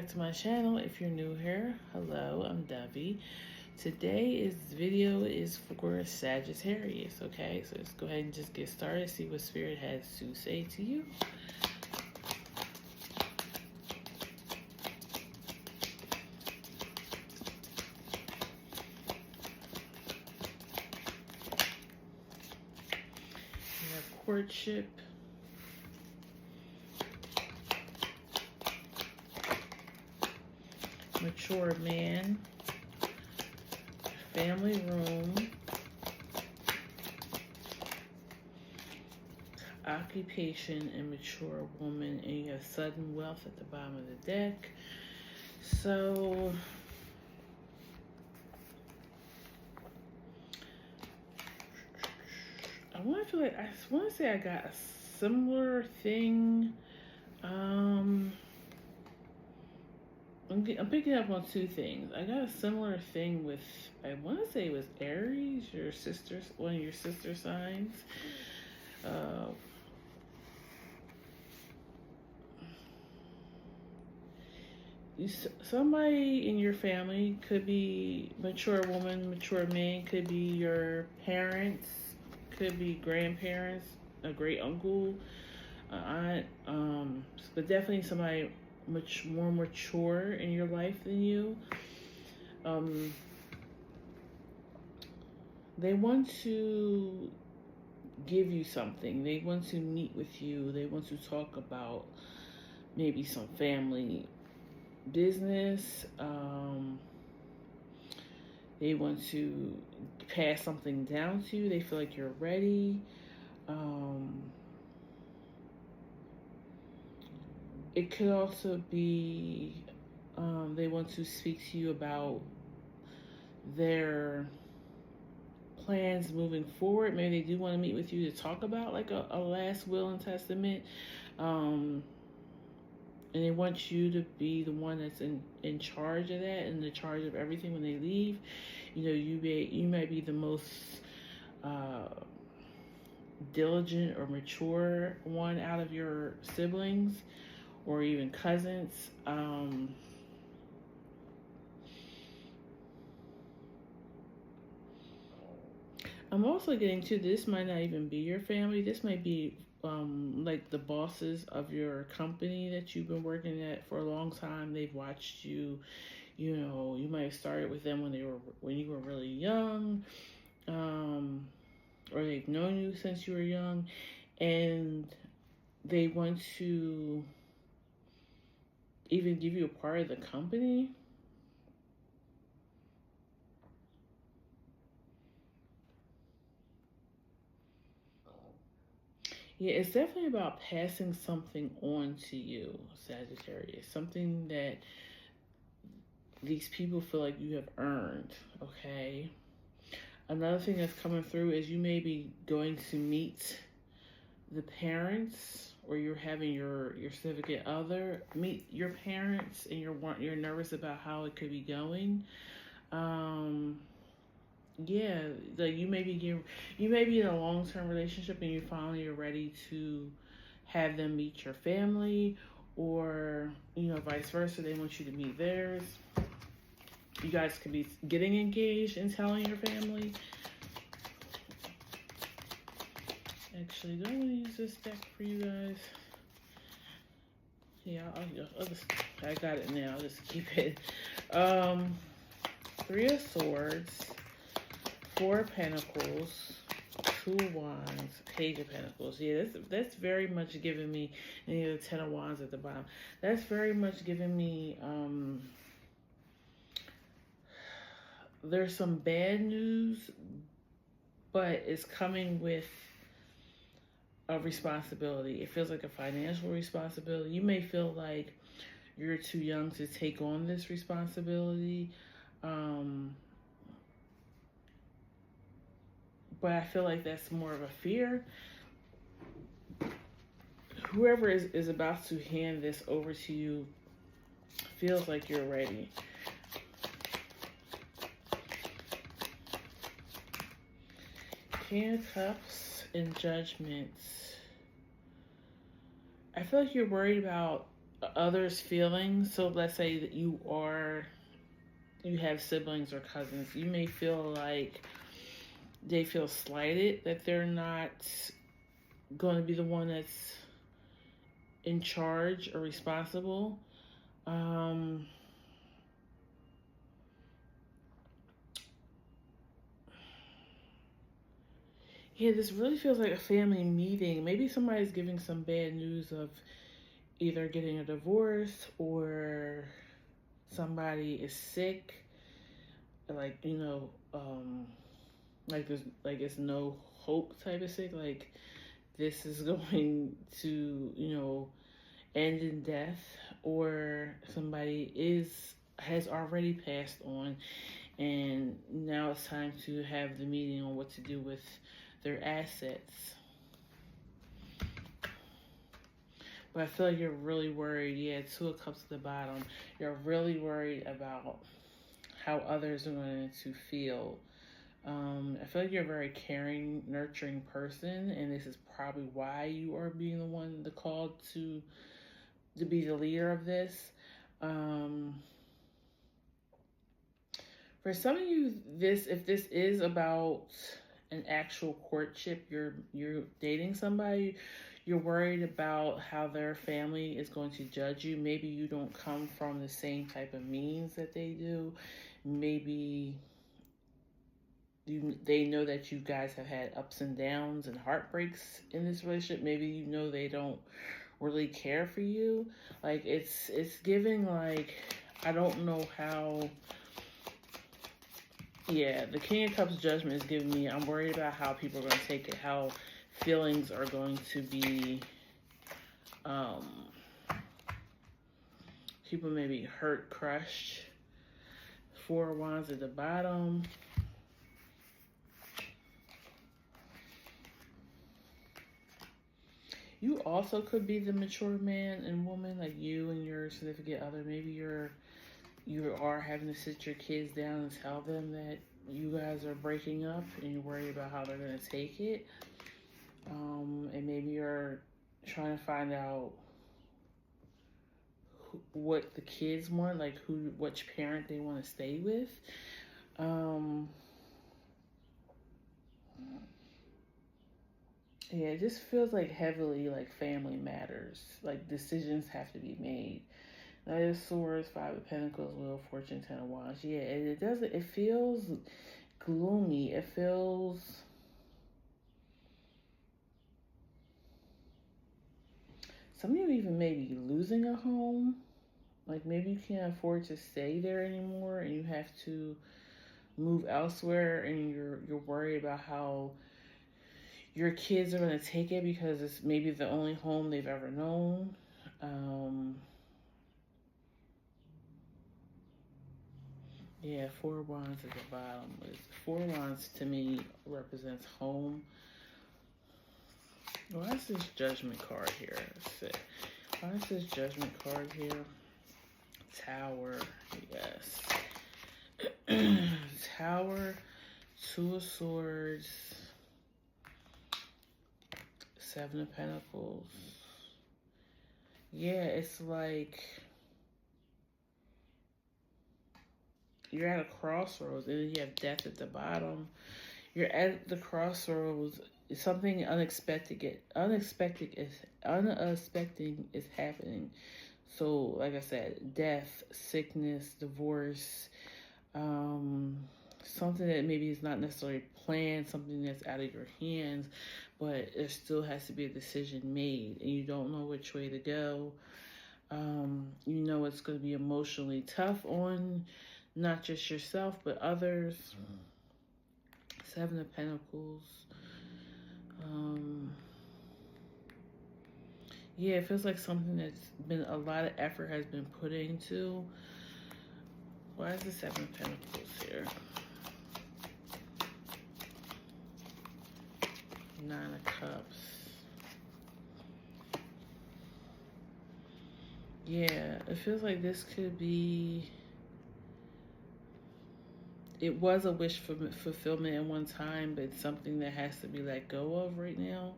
back to my channel. If you're new here, hello, I'm Dovey. Today's video is for Sagittarius, okay? So let's go ahead and just get started, see what Spirit has to say to you. We have courtship, mature man, family room, occupation, and mature woman, and you have sudden wealth at the bottom of the deck. So I want to say I got a similar thing. I'm picking up on two things. I got a similar thing with, I want to say it was Aries, one of your sister signs. Somebody in your family, could be mature woman, mature man, could be your parents, could be grandparents, a great uncle, aunt, but definitely somebody much more mature in your life than you. They want to give you something. They want to meet with you. They want to talk about maybe some family business. They want to pass something down to you. They feel like you're ready. It could also be they want to speak to you about their plans moving forward. Maybe they do want to meet with you to talk about like a last will and testament. And they want you to be the one that's in charge of that and the charge of everything when they leave. You know, you might be the most diligent or mature one out of your siblings or even cousins. I'm also getting to, this might not even be your family. This might be like the bosses of your company that you've been working at for a long time. They've watched you, you know, you might have started with them when you were really young, or they've known you since you were young, and they want to even give you a part of the company. Yeah, it's definitely about passing something on to you, Sagittarius. Something that these people feel like you have earned, okay? Another thing that's coming through is you may be going to meet the parents, or you're having your significant other meet your parents, and you're nervous about how it could be going. Yeah, like you may be in a long-term relationship and you finally are ready to have them meet your family, or you know, vice versa, they want you to meet theirs. You guys could be getting engaged and telling your family. Actually, do I want to use this deck for you guys? Yeah, I got it now. I'll just keep it. Three of Swords, Four of Pentacles, Two of Wands, Page of Pentacles. Yeah, that's very much giving me, and you have the Ten of Wands at the bottom. That's very much giving me, there's some bad news, but it's coming with a responsibility. It feels like a financial responsibility. You may feel like you're too young to take on this responsibility. But I feel like that's more of a fear. Whoever is about to hand this over to you feels like you're ready. King of Cups and Judgment. I feel like you're worried about others' feelings. So let's say that you have siblings or cousins. You may feel like they feel slighted that they're not going to be the one that's in charge or responsible. Um, yeah, this really feels like a family meeting. Maybe somebody's giving some bad news of either getting a divorce or somebody is sick. Like, like there's like it's no hope type of sick. Like this is going to, end in death, or somebody has already passed on, and now it's time to have the meeting on what to do with their assets. But I feel like you're really worried. Yeah, Two of Cups at the bottom. You're really worried about how others are going to feel. I feel like you're a very caring, nurturing person, and this is probably why you are being the one called to be the leader of this. For some of you, if this is about an actual courtship, you're dating somebody, you're worried about how their family is going to judge you. Maybe you don't come from the same type of means that they do. Maybe they know that you guys have had ups and downs and heartbreaks in this relationship. Maybe they don't really care for you. Like it's giving like, I don't know how. Yeah, the King of Cups judgment is giving me, I'm worried about how people are going to take it, how feelings are going to be, people may be hurt, crushed. Four of Wands at the bottom. You also could be the mature man and woman, like you and your significant other. Maybe you are having to sit your kids down and tell them that you guys are breaking up and you're worried about how they're going to take it. And maybe you're trying to find out what the kids want, like which parent they want to stay with. Yeah, it just feels like heavily like family matters. Like decisions have to be made. Knight of Swords, Five of Pentacles, Wheel of Fortune, Ten of Wands. Yeah, it feels gloomy. It feels, some of you even may be losing a home. Like maybe you can't afford to stay there anymore and you have to move elsewhere, and you're worried about how your kids are going to take it because it's maybe the only home they've ever known. Yeah, Four of Wands at the bottom. Four of Wands to me represents home. Why is this Judgment card here? Let's see. Why is this Judgment card here? Tower, yes. Tower, Two of Swords, Seven of Pentacles. Yeah, it's like you're at a crossroads, and then you have Death at the bottom. You're at the crossroads. Something unexpected is happening. So, like I said, death, sickness, divorce, something that maybe is not necessarily planned, something that's out of your hands, but there still has to be a decision made, and you don't know which way to go. It's going to be emotionally tough on not just yourself, but others. Seven of Pentacles. Yeah, it feels like something that's been a lot of effort has been put into. Why is the Seven of Pentacles here? Nine of Cups. Yeah, it feels like this could be, it was a wish for fulfillment at one time, but it's something that has to be let go of right now.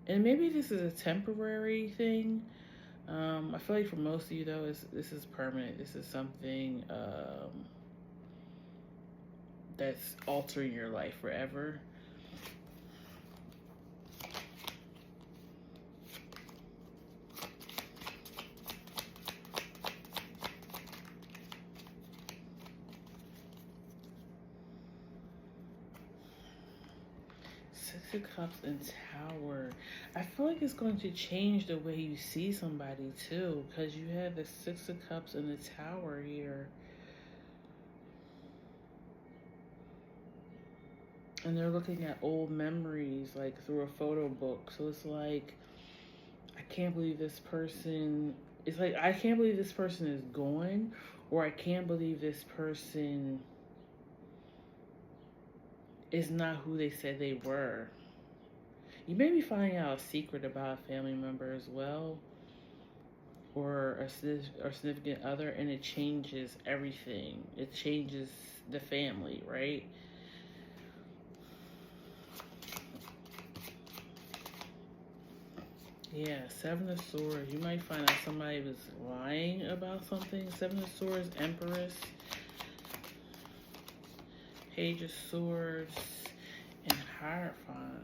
And maybe this is a temporary thing. I feel like for most of you though, this is permanent. This is something that's altering your life forever. Six of Cups and Tower. I feel like it's going to change the way you see somebody too, because you have the Six of Cups and the Tower here. And they're looking at old memories, like through a photo book. So it's like, I can't believe this person. It's like, I can't believe this person is gone, or I can't believe this person is not who they said they were. You may be finding out a secret about a family member as well, or a significant other, and it changes everything. It changes the family, right? Yeah, Seven of Swords. You might find out somebody was lying about something. Seven of Swords, Empress, Page of Swords, and Hierophant.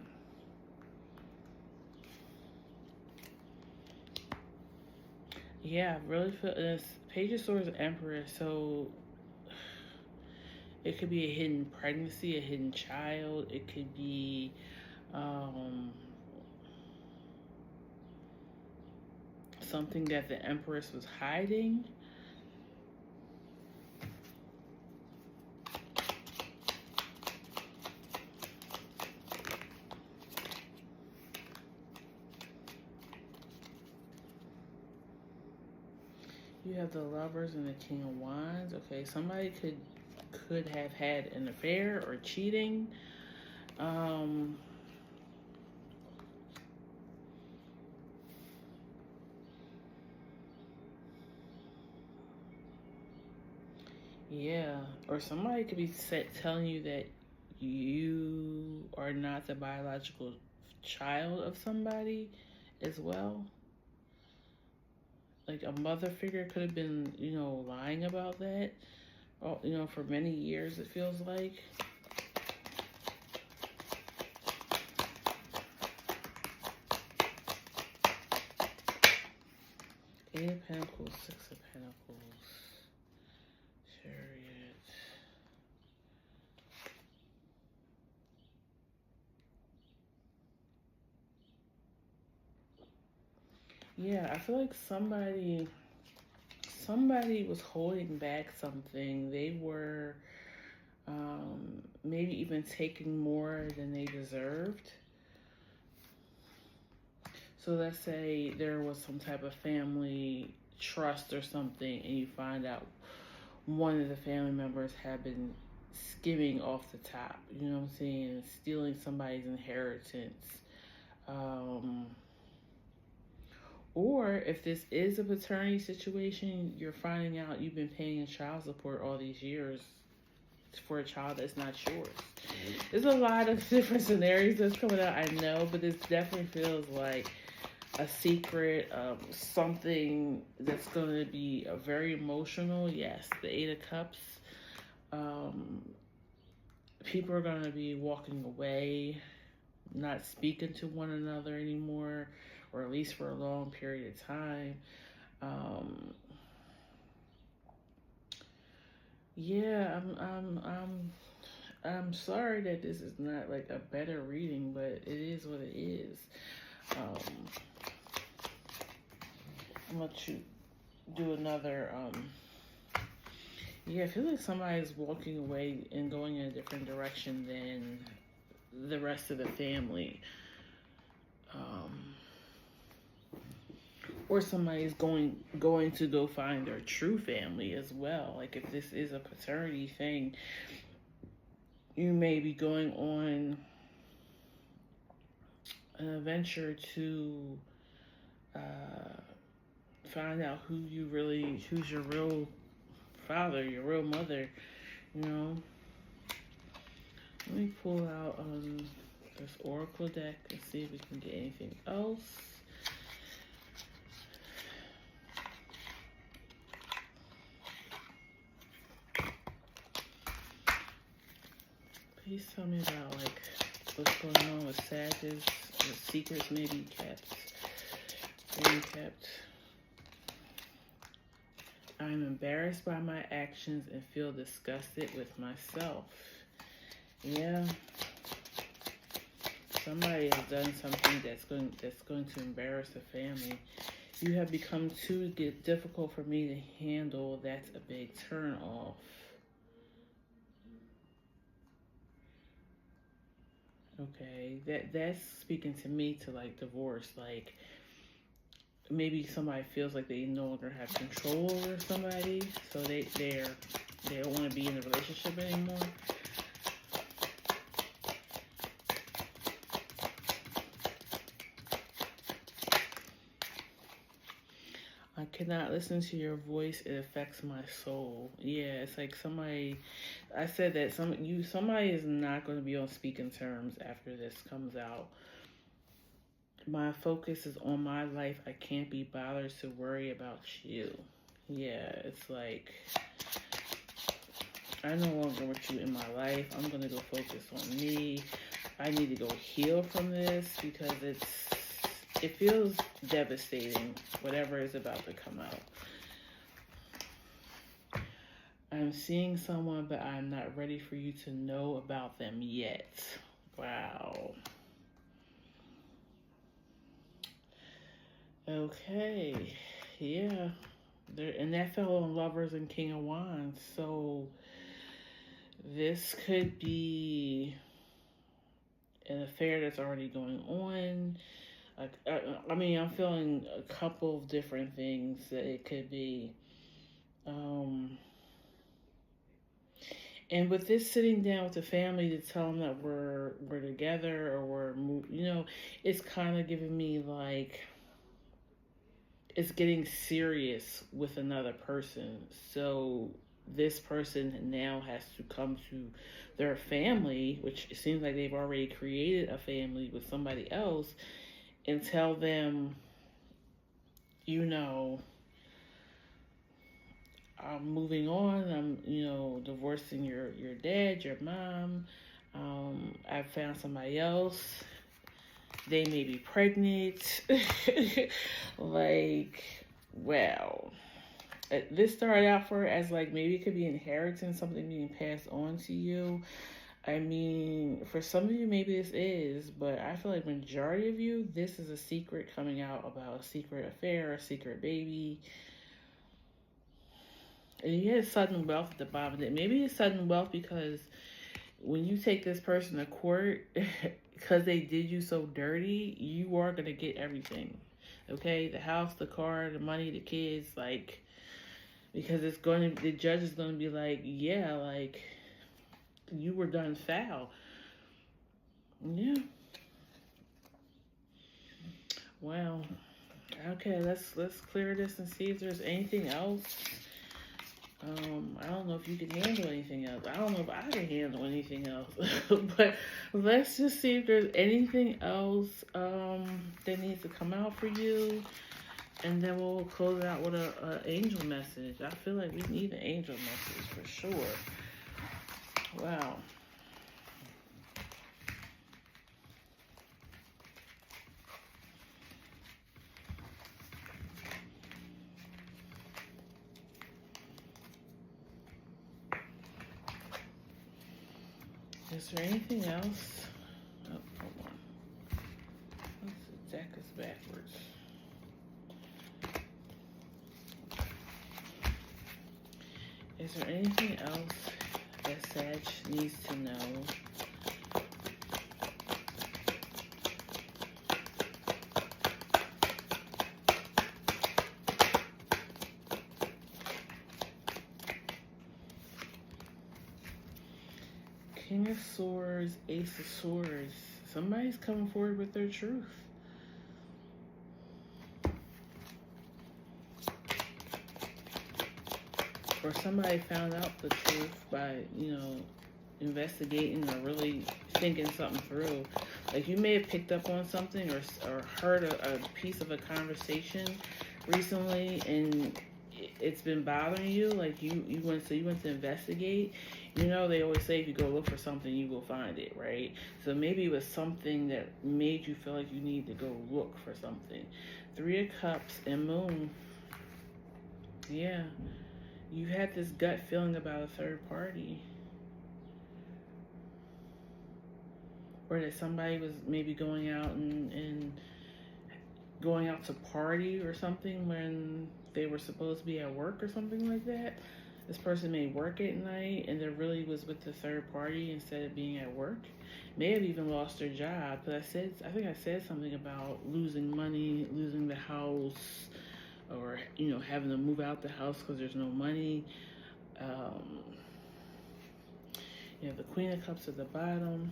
Yeah, I really feel this. Page of Swords, Empress. So it could be a hidden pregnancy, a hidden child. It could be something that the Empress was hiding. You have the Lovers and the King of Wands. Okay, somebody could have had an affair or cheating. Yeah, or somebody could be telling you that you are not the biological child of somebody as well. Like a mother figure could have been, lying about that, for many years, it feels like. Eight of Pentacles, Six of Pentacles, Chariot. Yeah, I feel like somebody was holding back something. They were maybe even taking more than they deserved. So let's say there was some type of family trust or something, and you find out one of the family members had been skimming off the top, you know what I'm saying, stealing somebody's inheritance. Or if this is a paternity situation, you're finding out you've been paying child support all these years for a child that's not yours. There's a lot of different scenarios that's coming out, I know, but this definitely feels like a secret, something that's going to be very emotional. Yes, the Eight of Cups. People are going to be walking away, not speaking to one another anymore, or at least for a long period of time. Yeah, I'm sorry that this is not like a better reading, but it is what it is. I'm gonna do another. Yeah, I feel like somebody's walking away and going in a different direction than the rest of the family. Or somebody's going to go find their true family as well. Like if this is a paternity thing, you may be going on an adventure to find out who's your real father, your real mother, Let me pull out this oracle deck and see if we can get anything else. Please tell me about like what's going on with Sagittarius, the secrets maybe being kept. I'm embarrassed by my actions and feel disgusted with myself. Yeah. Somebody has done something that's going to embarrass the family. You have become too difficult for me to handle. That's a big turn off. Okay, that's speaking to me to like divorce. Like maybe somebody feels like they no longer have control over somebody, so they don't want to be in a relationship anymore. I cannot listen to your voice. It affects my soul. Yeah, it's like somebody. I said that somebody is not going to be on speaking terms after this comes out. My focus is on my life. I can't be bothered to worry about you. Yeah, it's like I no longer want you in my life. I'm going to go focus on me. I need to go heal from this because it feels devastating, whatever is about to come out. I'm seeing someone, but I'm not ready for you to know about them yet. Wow. Okay. Yeah. And that fell on Lovers and King of Wands. So this could be an affair that's already going on. I mean, I'm feeling a couple of different things that it could be. And with this sitting down with the family to tell them that we're together or we're it's kind of giving me like it's getting serious with another person. So this person now has to come to their family, which it seems like they've already created a family with somebody else, and tell them, I'm moving on. I'm, divorcing your dad, your mom. I found somebody else. They may be pregnant. Like, wow. This started out as like maybe it could be inheritance, something being passed on to you. I mean, for some of you, maybe this is, but I feel like majority of you, this is a secret coming out about a secret affair, a secret baby. And you get sudden wealth at the bottom of it. Maybe it's sudden wealth because when you take this person to court, because they did you so dirty, you are going to get everything. Okay? The house, the car, the money, the kids, like, because the judge is going to be like, yeah, like, you were done foul. Yeah. Wow. Okay, let's clear this and see if there's anything else. I don't know if you can handle anything else. I don't know if I can handle anything else. But let's just see if there's anything else that needs to come out for you. And then we'll close it out with an angel message. I feel like we need an angel message for sure. Wow. Is there anything else? Oh, hold on. The deck is backwards. Is there anything else that Sag needs to know? King of Swords, Ace of Swords. Somebody's coming forward with their truth. Or somebody found out the truth by, investigating or really thinking something through. Like you may have picked up on something or heard a piece of a conversation recently, and it's been bothering you. Like you went to investigate. You know, they always say if you go look for something, you will find it, right? So maybe it was something that made you feel like you need to go look for something. 3 of Cups and Moon. Yeah. You had this gut feeling about a third party. Or that somebody was maybe going out and going out to party or something when they were supposed to be at work or something like that. This person may work at night and they really was with the third party instead of being at work. May have even lost their job. But I think I said something about losing money, losing the house, or having to move out the house because there's no money. The Queen of Cups at the bottom.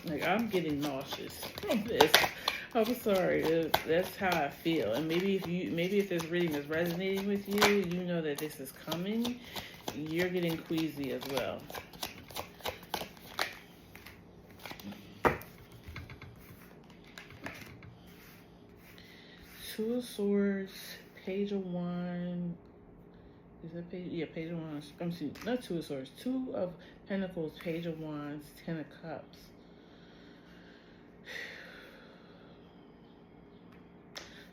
Like, I'm getting nauseous from this. I'm sorry. That's how I feel. And maybe if this reading is resonating with you, you know that this is coming. You're getting queasy as well. Two of Swords, Page of Wands. Is that Page? Yeah, Page of Wands. I'm sorry, not Two of Swords. 2 of Pentacles, Page of Wands, 10 of Cups.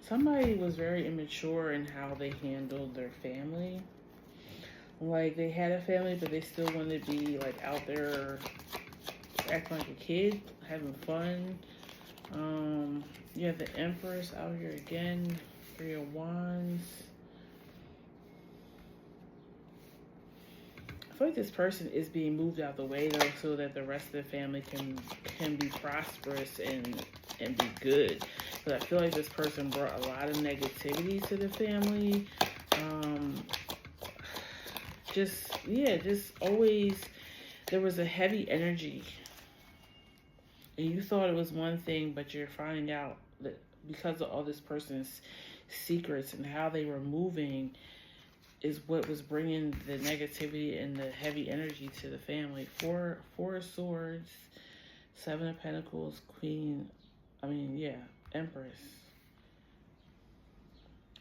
Somebody was very immature in how they handled their family. Like, they had a family, but they still wanted to be, like, out there acting like a kid, having fun. You have the Empress out here again. 3 of Wands. I feel like this person is being moved out the way, though, so that the rest of the family can be prosperous and be good. But I feel like this person brought a lot of negativity to the family. Just always, there was a heavy energy. And you thought it was one thing, but you're finding out that because of all this person's secrets and how they were moving is what was bringing the negativity and the heavy energy to the family. Four of Swords, 7 of Pentacles, Empress.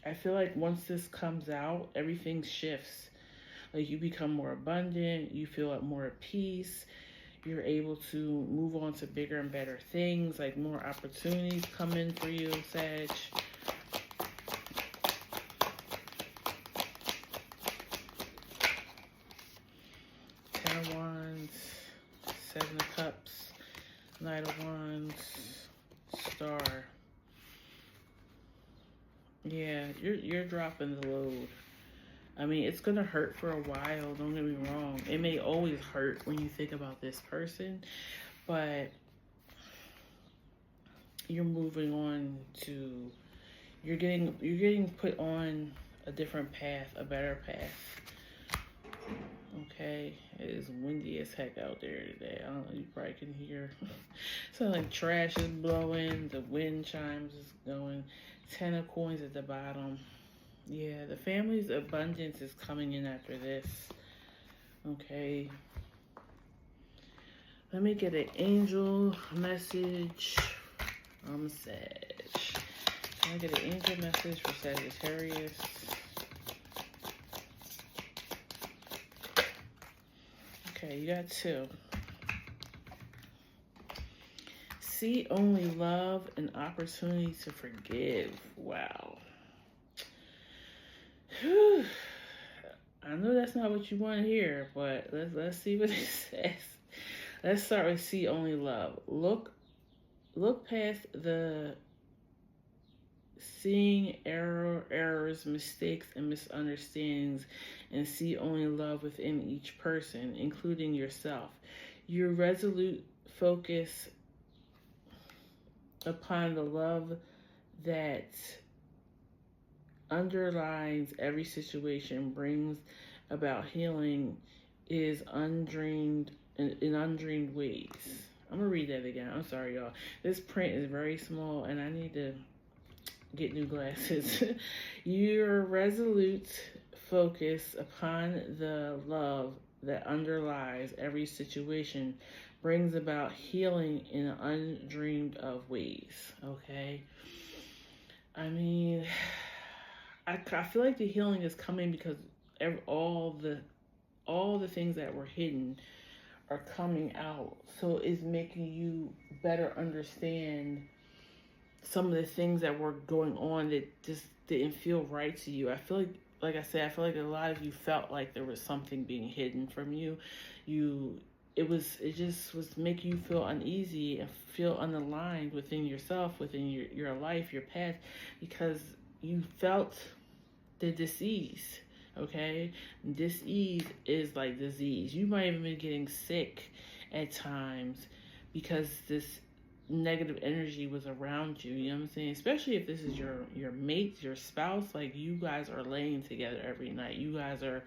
I feel like once this comes out, everything shifts. Like, you become more abundant, you feel more at peace, you're able to move on to bigger and better things, like more opportunities come in for you, Sag. Ten of Wands, 7 of Cups, Knight of Wands, Star. Yeah, you're dropping the load. I mean, it's going to hurt for a while, don't get me wrong. It may always hurt when you think about this person, but you're moving on to, you're getting put on a different path, a better path. Okay, it is windy as heck out there today. I don't know, you probably can hear. Sounds like trash is blowing, the wind chimes is going. 10 of Coins at the bottom. Yeah, the family's abundance is coming in after this. Okay. Let me get an angel message. I'm Sag. Can I get an angel message for Sagittarius? Okay, you got 2. See only love and opportunity to forgive. Wow. Whew. I know that's not what you want to hear, but let's see what it says. Let's start with see only love. Look past the seeing errors, mistakes, and misunderstandings, and see only love within each person, including yourself. Your resolute focus upon the love that underlines every situation, brings about healing, is undreamed in undreamed ways. I'm gonna read that again. I'm sorry, y'all. This print is very small and I need to get new glasses. Your resolute focus upon the love that underlies every situation brings about healing in undreamed of ways. Okay? I mean, I feel like the healing is coming because all the things that were hidden are coming out. So it's making you better understand some of the things that were going on that just didn't feel right to you. I feel like I said, I feel like a lot of you felt like there was something being hidden from you. It just was making you feel uneasy and feel unaligned within yourself, within your life, your path, because you felt the disease. Okay, disease is like disease. You might even be getting sick at times because this negative energy was around you. You know what I'm saying? Especially if this is your mate, your spouse. Like, you guys are laying together every night. You guys are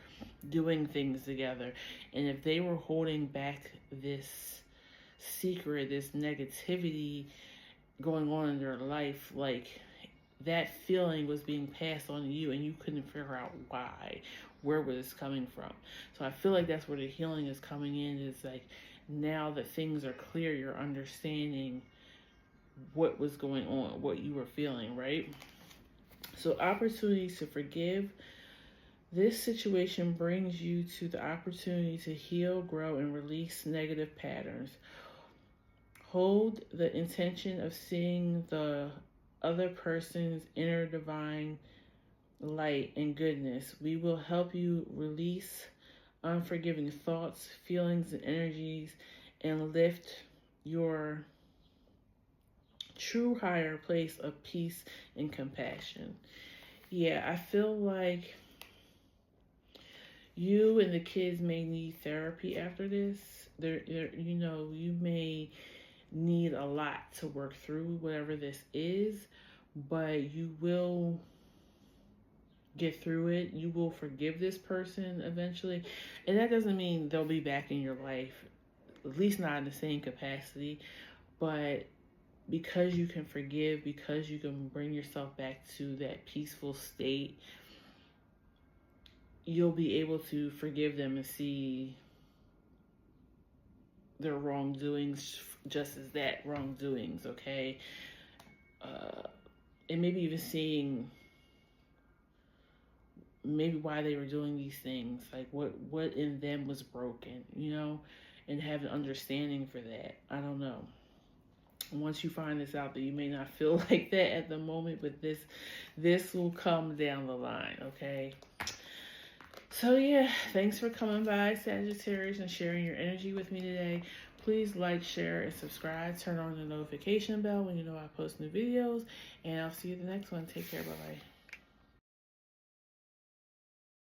doing things together. And if they were holding back this secret, this negativity going on in their life, like, that feeling was being passed on to you and you couldn't figure out why. Where was this coming from? So I feel like that's where the healing is coming in, is like, now that things are clear, you're understanding what was going on, what you were feeling, right? So opportunities to forgive. This situation brings you to the opportunity to heal, grow, and release negative patterns. Hold the intention of seeing the other person's inner divine light and goodness. We will help you release unforgiving thoughts, feelings, and energies, and lift your true higher place of peace and compassion. Yeah, I feel like you and the kids may need therapy after this. You may need a lot to work through whatever this is, but you will get through it. You will forgive this person eventually. And that doesn't mean they'll be back in your life, at least not in the same capacity. But because you can forgive, because you can bring yourself back to that peaceful state, you'll be able to forgive them and see their wrongdoings just as that wrongdoings, okay? And maybe even seeing maybe why they were doing these things, like what in them was broken, and have an understanding for that. I don't know. Once you find this out, that you may not feel like that at the moment, but this will come down the line, okay? So yeah, thanks for coming by, Sagittarius, and sharing your energy with me today. Please like, share, and subscribe. Turn on the notification bell when you know I post new videos. And I'll see you in the next one. Take care. Bye-bye.